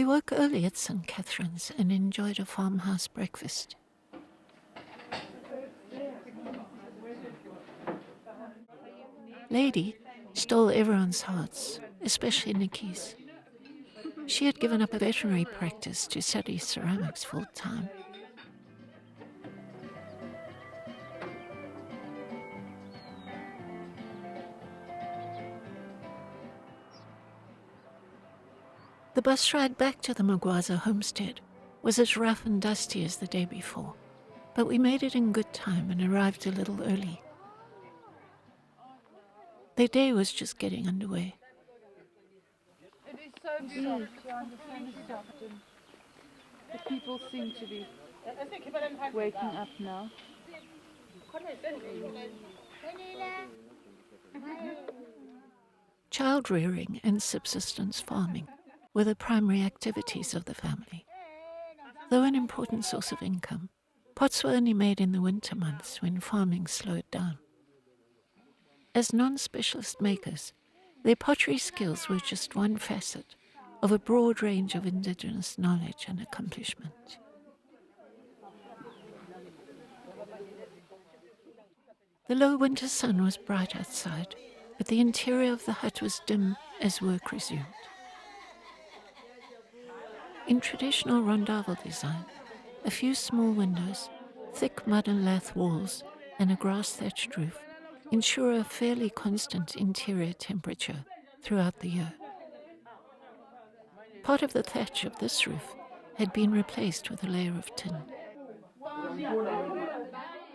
We woke early at St. Catherine's and enjoyed a farmhouse breakfast. Lady stole everyone's hearts, especially Nikki's. She had given up veterinary practice to study ceramics full-time. The bus ride back to the Magwaza homestead was as rough and dusty as the day before, but we made it in good time and arrived a little early. The day was just getting underway. It is so soft, the sun is soft, and the people seem to be waking up now. Child rearing and subsistence farming were the primary activities of the family. Though an important source of income, pots were only made in the winter months when farming slowed down. As non-specialist makers, their pottery skills were just one facet of a broad range of indigenous knowledge and accomplishment. The low winter sun was bright outside, but the interior of the hut was dim as work resumed. In traditional rondavel design, a few small windows, thick mud and lath walls, and a grass-thatched roof ensure a fairly constant interior temperature throughout the year. Part of the thatch of this roof had been replaced with a layer of tin.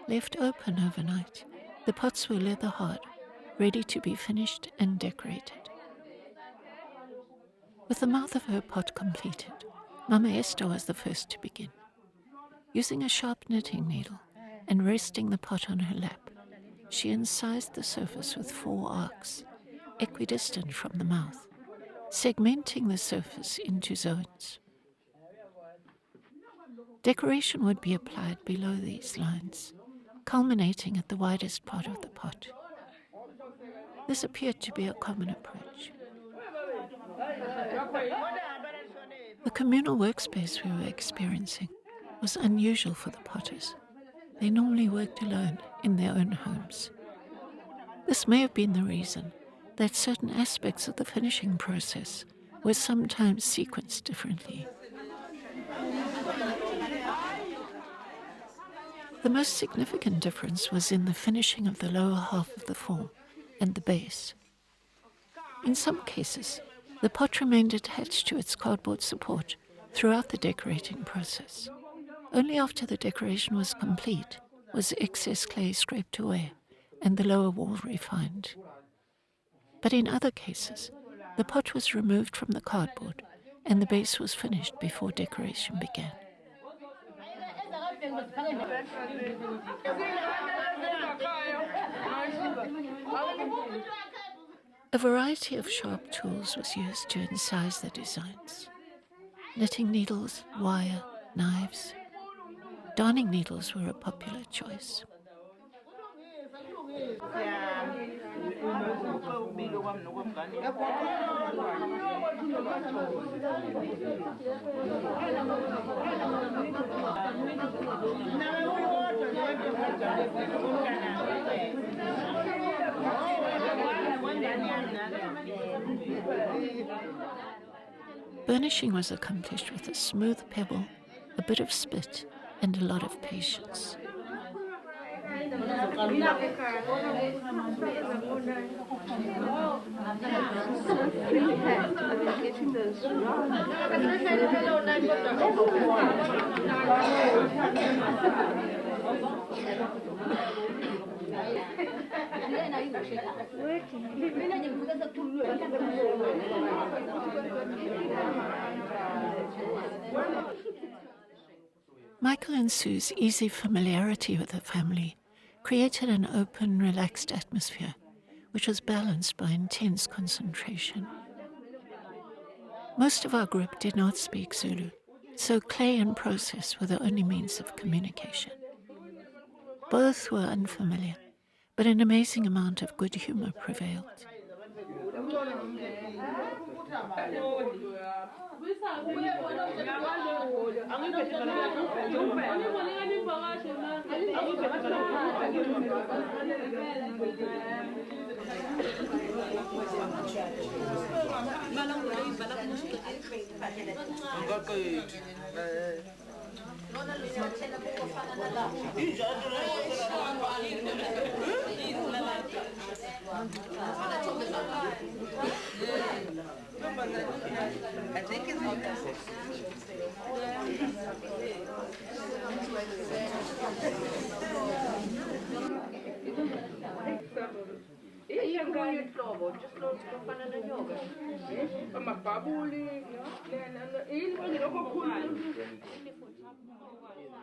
Left open overnight, the pots were leather hard, ready to be finished and decorated. With the mouth of her pot completed, Mama Esther was the first to begin. Using a sharp knitting needle and resting the pot on her lap, she incised the surface with 4 arcs, equidistant from the mouth, segmenting the surface into zones. Decoration would be applied below these lines, culminating at the widest part of the pot. This appeared to be a common approach. The communal workspace we were experiencing was unusual for the Potters. They normally worked alone in their own homes. This may have been the reason that certain aspects of the finishing process were sometimes sequenced differently. The most significant difference was in the finishing of the lower half of the form and the base. In some cases, the pot remained attached to its cardboard support throughout the decorating process. Only after the decoration was complete was excess clay scraped away and the lower wall refined. But in other cases, the pot was removed from the cardboard and the base was finished before decoration began. A variety of sharp tools was used to incise the designs. Knitting needles, wire, knives. Darning needles were a popular choice. Burnishing was accomplished with a smooth pebble, a bit of spit, and a lot of patience. Michael and Sue's easy familiarity with the family created an open, relaxed atmosphere, which was balanced by intense concentration. Most of our group did not speak Zulu, so clay and process were the only means of communication. Both were unfamiliar, but an amazing amount of good humor prevailed.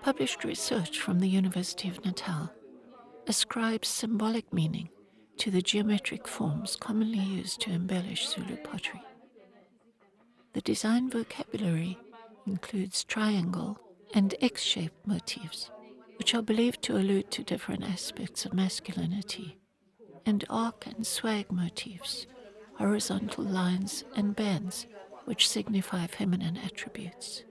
Published research from the University of Natal ascribes symbolic meaning to the geometric forms commonly used to embellish Zulu pottery. The design vocabulary includes triangle and X-shaped motifs, which are believed to allude to different aspects of masculinity, and arc and swag motifs, horizontal lines and bands, which signify feminine attributes.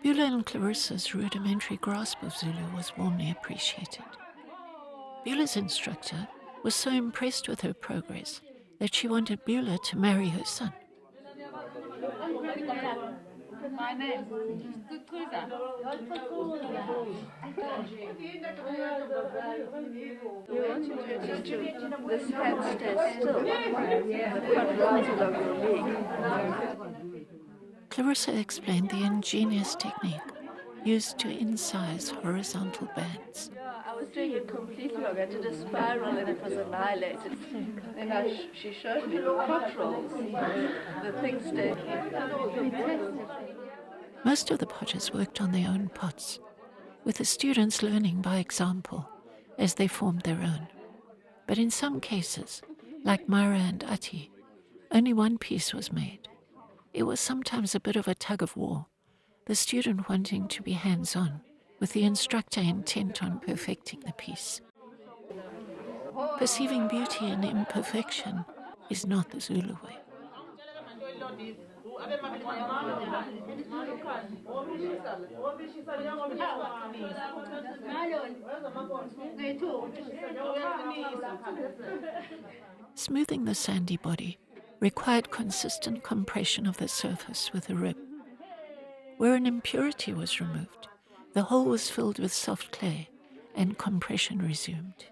Beulah and Clarissa's rudimentary grasp of Zulu was warmly appreciated. Beulah's instructor was so impressed with her progress that she wanted Beulah to marry her son. My name this head stays still. Clarissa explained the ingenious technique used to incise horizontal bands. I was doing it completely wrong. I did a spiral and it was annihilated. Then she showed me the pot rolls. The thing stayed. Most of the potters worked on their own pots, with the students learning by example as they formed their own. But in some cases, like Myra and Ati, only one piece was made. It was sometimes a bit of a tug of war, the student wanting to be hands-on, with the instructor intent on perfecting the piece. Perceiving beauty in imperfection is not the Zulu way. Smoothing the sandy body required consistent compression of the surface with a rib. Where an impurity was removed, the hole was filled with soft clay and compression resumed.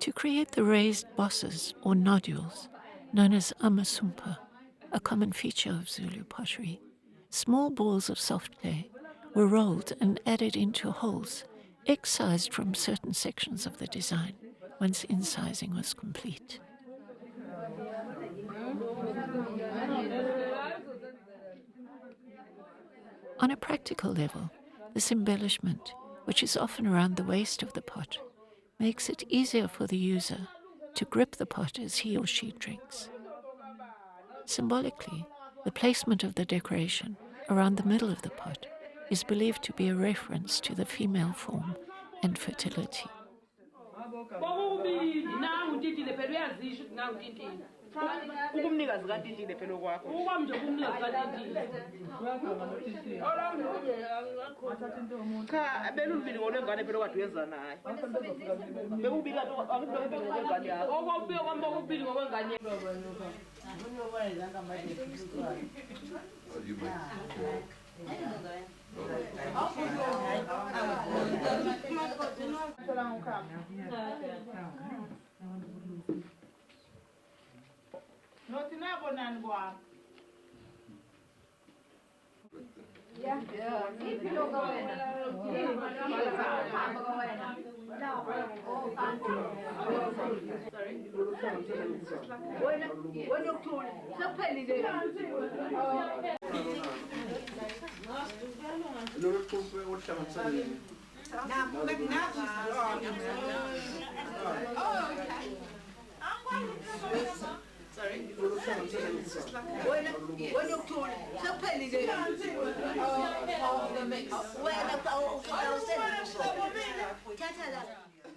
To create the raised bosses or nodules, known as amasumpa, a common feature of Zulu pottery, small balls of soft clay were rolled and added into holes, excised from certain sections of the design once incising was complete. On a practical level, this embellishment, which is often around the waist of the pot, makes it easier for the user to grip the pot as he or she drinks. Symbolically, the placement of the decoration around the middle of the pot is believed to be a reference to the female form and fertility.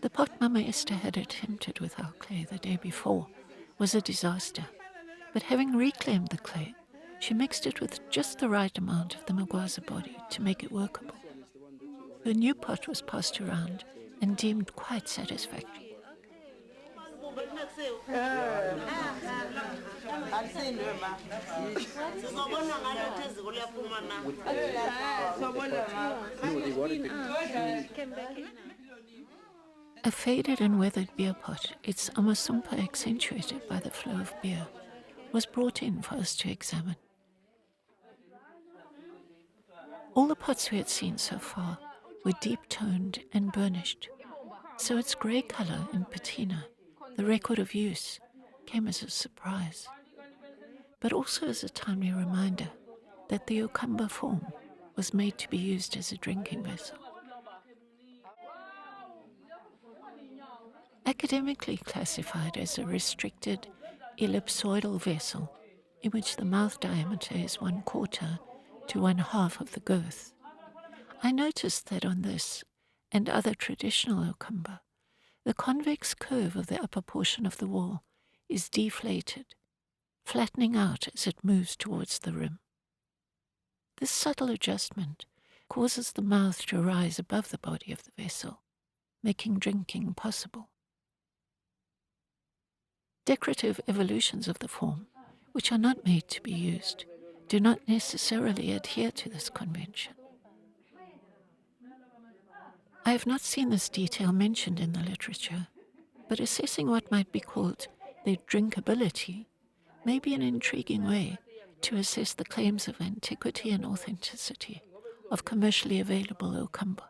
The pot Mama Esther had attempted with our clay the day before was a disaster, but having reclaimed the clay, she mixed it with just the right amount of the Magwaza body to make it workable. Her new pot was passed around and deemed quite satisfactory. A faded and weathered beer pot, its amasumpa accentuated by the flow of beer, was brought in for us to examine. All the pots we had seen so far were deep-toned and burnished, so its grey colour and patina, the record of use, came as a surprise, but also as a timely reminder that the Okamba form was made to be used as a drinking vessel. Academically classified as a restricted ellipsoidal vessel in which the mouth diameter is 1/4 to 1/2 of the girth, I noticed that on this and other traditional Okamba, the convex curve of the upper portion of the wall is deflated, flattening out as it moves towards the rim. This subtle adjustment causes the mouth to rise above the body of the vessel, making drinking possible. Decorative evolutions of the form, which are not made to be used, do not necessarily adhere to this convention. I have not seen this detail mentioned in the literature, but assessing what might be called their drinkability may be an intriguing way to assess the claims of antiquity and authenticity of commercially available Okamba.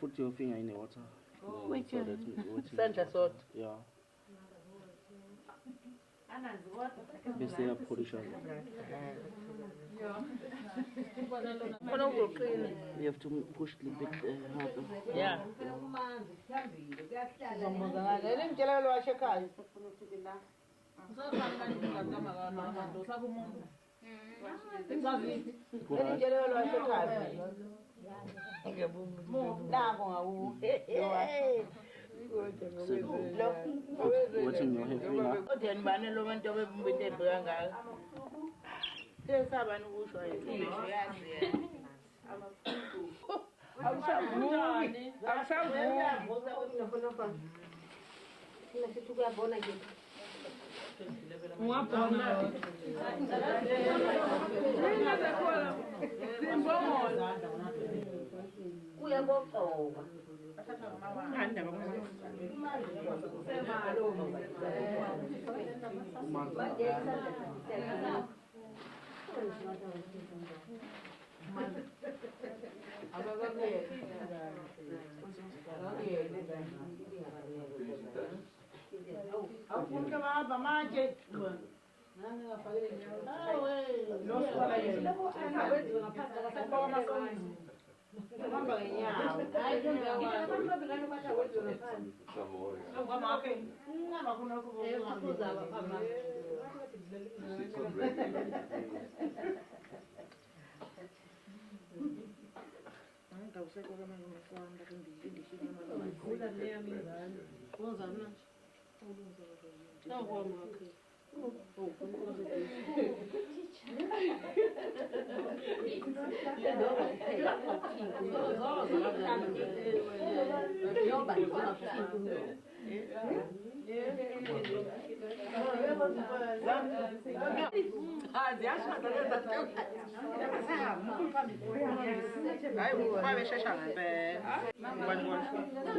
Put your finger in the water. Which Salt. Yeah. Best position. You have to push a little bit harder. Yeah. What's in your head?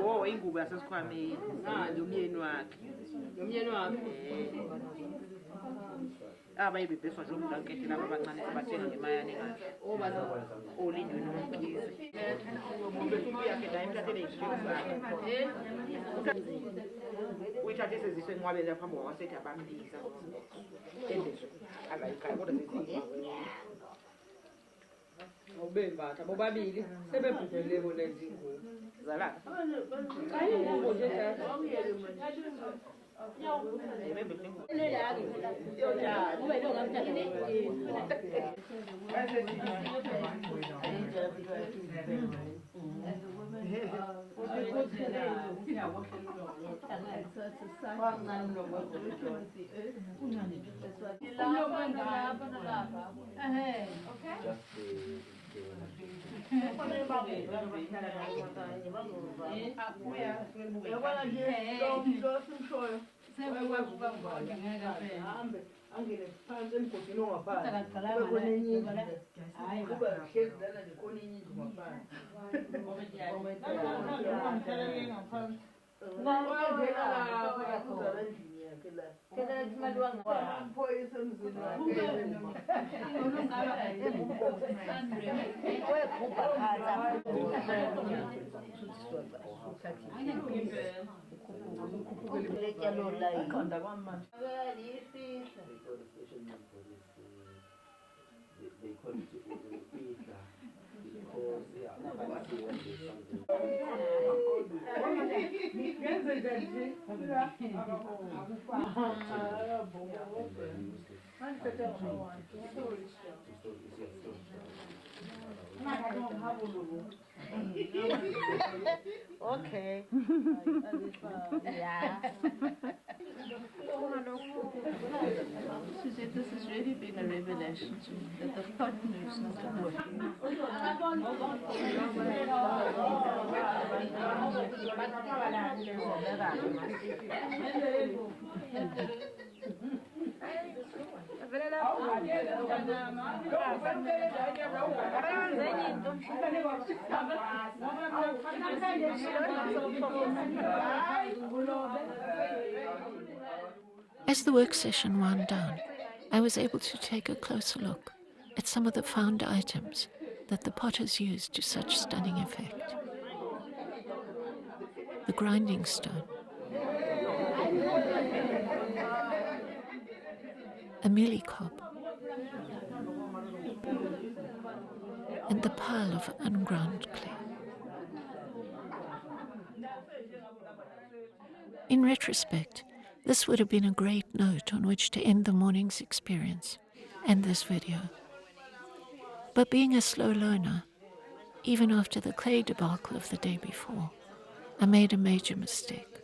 Oh, ingubo yasesikhwameni. Nomyeni wakhe. Nomyeni wakhe. Abayibhebheswa nje umdankethe laba abancane sebathenga ngemayani kahle. Olindwe nomkhize. Yakhe la emhlathele iziphiwo zakhe. Uyithathe seziswe enqwabeni lapha phambi kwasethi abambiza. Endezwe. Akayikhaya kodwa sesiyiwa. Awubembatha bobabili sebebhudele bona izingubo. Zala. Hayi ingubo nje They call it Pizza because Okay. Yeah. She said this has really been a revelation to me, that the partners not working. As the work session wound down, I was able to take a closer look at some of the found items that the potters used to such stunning effect. The grinding stone, a mealie cob, and the pile of unground clay. In retrospect, this would have been a great note on which to end the morning's experience and this video. But being a slow learner, even after the clay debacle of the day before, I made a major mistake.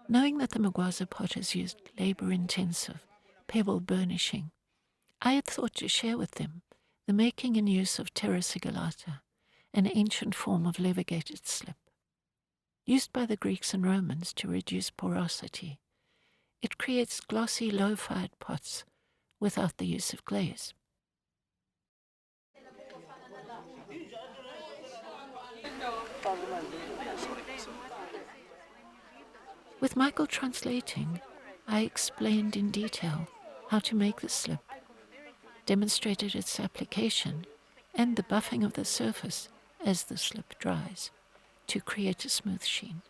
Knowing that the Magwaza Potters used labor-intensive pebble burnishing, I had thought to share with them the making and use of terra sigillata, an ancient form of levigated slip. Used by the Greeks and Romans to reduce porosity, it creates glossy, low-fired pots without the use of glaze. With Michael translating, I explained in detail how to make the slip, demonstrated its application and the buffing of the surface as the slip dries to create a smooth sheen.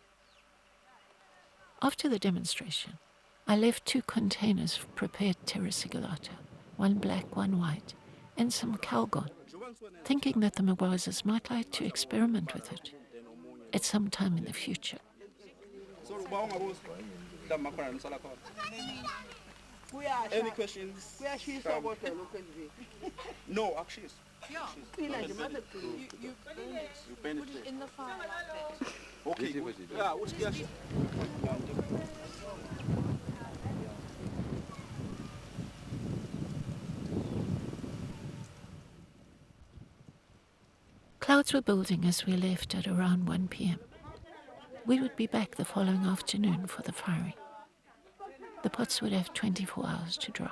After the demonstration, I left 2 containers of prepared terra sigillata, 1 black, 1 white, and some calgon, thinking that the Magwazas might like to experiment with it at some time in the future. Any questions? No, actually. You put it in the fire like that. Okay. Yeah, what's the Clouds were building as we left at around 1 p.m. We would be back the following afternoon for the firing. The pots would have 24 hours to dry.